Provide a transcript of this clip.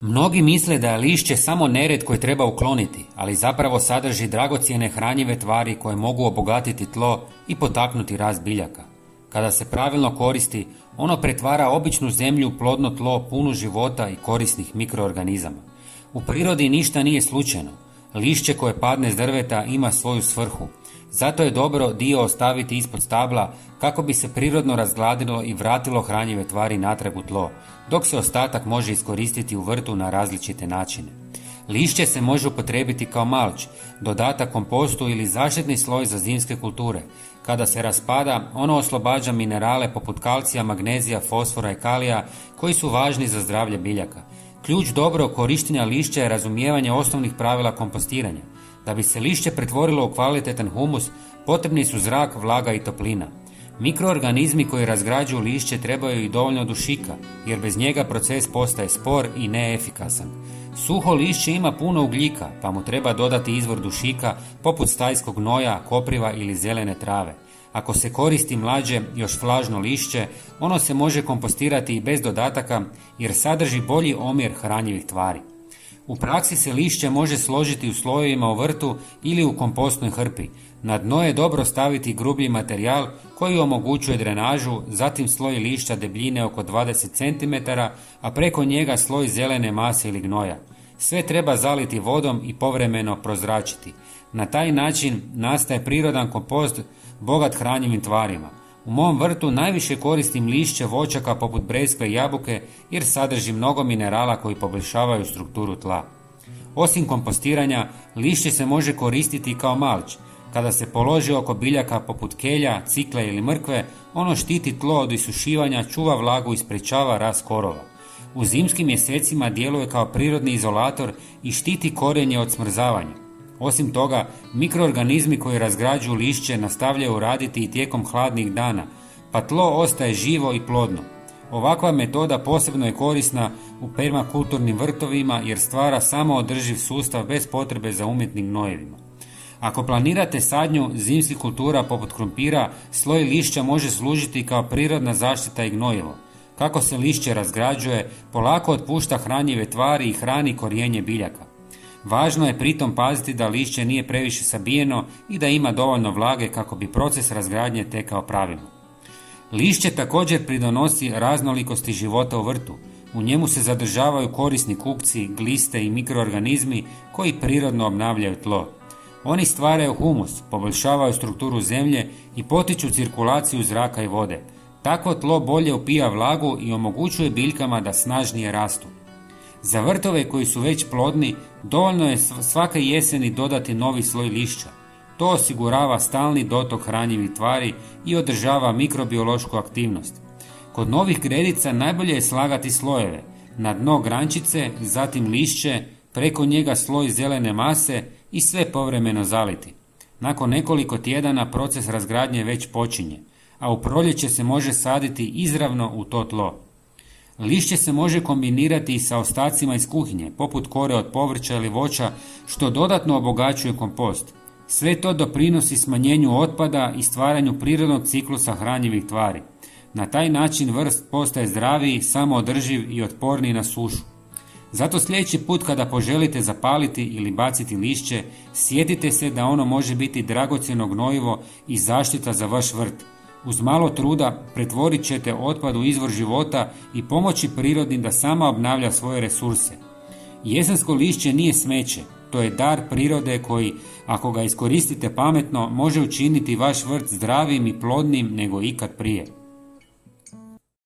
Mnogi misle da je lišće samo nered koji treba ukloniti, ali zapravo sadrži dragocjene hranjive tvari koje mogu obogatiti tlo i potaknuti rast biljaka. Kada se pravilno koristi, ono pretvara običnu zemlju u plodno tlo puno života i korisnih mikroorganizama. U prirodi ništa nije slučajno. Lišće koje padne s drveta ima svoju svrhu. Zato je dobro dio ostaviti ispod stabla kako bi se prirodno razgladilo i vratilo hranjive tvari natrag u tlo, dok se ostatak može iskoristiti u vrtu na različite načine. Lišće se može upotrijebiti kao malč, dodatak kompostu ili zaštitni sloj za zimske kulture. Kada se raspada, ono oslobađa minerale poput kalcija, magnezija, fosfora i kalija koji su važni za zdravlje biljaka. Ključ dobrog korištenja lišća je razumijevanje osnovnih pravila kompostiranja. Da bi se lišće pretvorilo u kvalitetan humus, potrebni su zrak, vlaga i toplina. Mikroorganizmi koji razgrađuju lišće trebaju i dovoljno dušika, jer bez njega proces postaje spor i neefikasan. Suho lišće ima puno ugljika, pa mu treba dodati izvor dušika poput stajskog gnoja, kopriva ili zelene trave. Ako se koristi mlađe, još vlažno lišće, ono se može kompostirati i bez dodataka jer sadrži bolji omjer hranjivih tvari. U praksi se lišće može složiti u slojevima u vrtu ili u kompostnoj hrpi. Na dno je dobro staviti grublji materijal koji omogućuje drenažu, zatim sloj lišća debljine oko 20 cm, a preko njega sloj zelene mase ili gnoja. Sve treba zaliti vodom i povremeno prozračiti. Na taj način nastaje prirodan kompost bogat hranjivim tvarima. U mom vrtu najviše koristim lišće voćaka poput breskve i jabuke jer sadrži mnogo minerala koji poboljšavaju strukturu tla. Osim kompostiranja, lišće se može koristiti kao malč. Kada se položi oko biljaka poput kelja, cikle ili mrkve, ono štiti tlo od isušivanja, čuva vlagu i sprečava rast korova. U zimskim mjesecima djeluje kao prirodni izolator i štiti korijenje od smrzavanja. Osim toga, mikroorganizmi koji razgrađuju lišće nastavljaju raditi i tijekom hladnih dana, pa tlo ostaje živo i plodno. Ovakva metoda posebno je korisna u permakulturnim vrtovima jer stvara samoodrživ sustav bez potrebe za umjetnim gnojevima. Ako planirate sadnju zimskih kultura poput krumpira, sloj lišća može služiti kao prirodna zaštita i gnojivo. Kako se lišće razgrađuje, polako otpušta hranjive tvari i hrani korijenje biljaka. Važno je pritom paziti da lišće nije previše sabijeno i da ima dovoljno vlage kako bi proces razgradnje tekao pravilno. Lišće također pridonosi raznolikosti života u vrtu. U njemu se zadržavaju korisni kukci, gliste i mikroorganizmi koji prirodno obnavljaju tlo. Oni stvaraju humus, poboljšavaju strukturu zemlje i potiču cirkulaciju zraka i vode. Takvo tlo bolje upija vlagu i omogućuje biljkama da snažnije rastu. Za vrtove koji su već plodni, dovoljno je svake jeseni dodati novi sloj lišća. To osigurava stalni dotok hranjivih tvari i održava mikrobiološku aktivnost. Kod novih gredica najbolje je slagati slojeve. Na dno grančice, zatim lišće, preko njega sloj zelene mase i sve povremeno zaliti. Nakon nekoliko tjedana proces razgradnje već počinje, a u proljeće se može saditi izravno u to tlo. Lišće se može kombinirati i sa ostacima iz kuhinje, poput kore od povrća ili voća, što dodatno obogaćuje kompost. Sve to doprinosi smanjenju otpada i stvaranju prirodnog ciklusa hranjivih tvari. Na taj način vrst postaje zdraviji, samoodrživ i otporniji na sušu. Zato sljedeći put kada poželite zapaliti ili baciti lišće, sjetite se da ono može biti dragocjeno gnojivo i zaštita za vaš vrt. Uz malo truda pretvorit ćete otpad u izvor života i pomoći prirodi da sama obnavlja svoje resurse. Jesensko lišće nije smeće, to je dar prirode koji, ako ga iskoristite pametno, može učiniti vaš vrt zdravijim i plodnim nego ikad prije.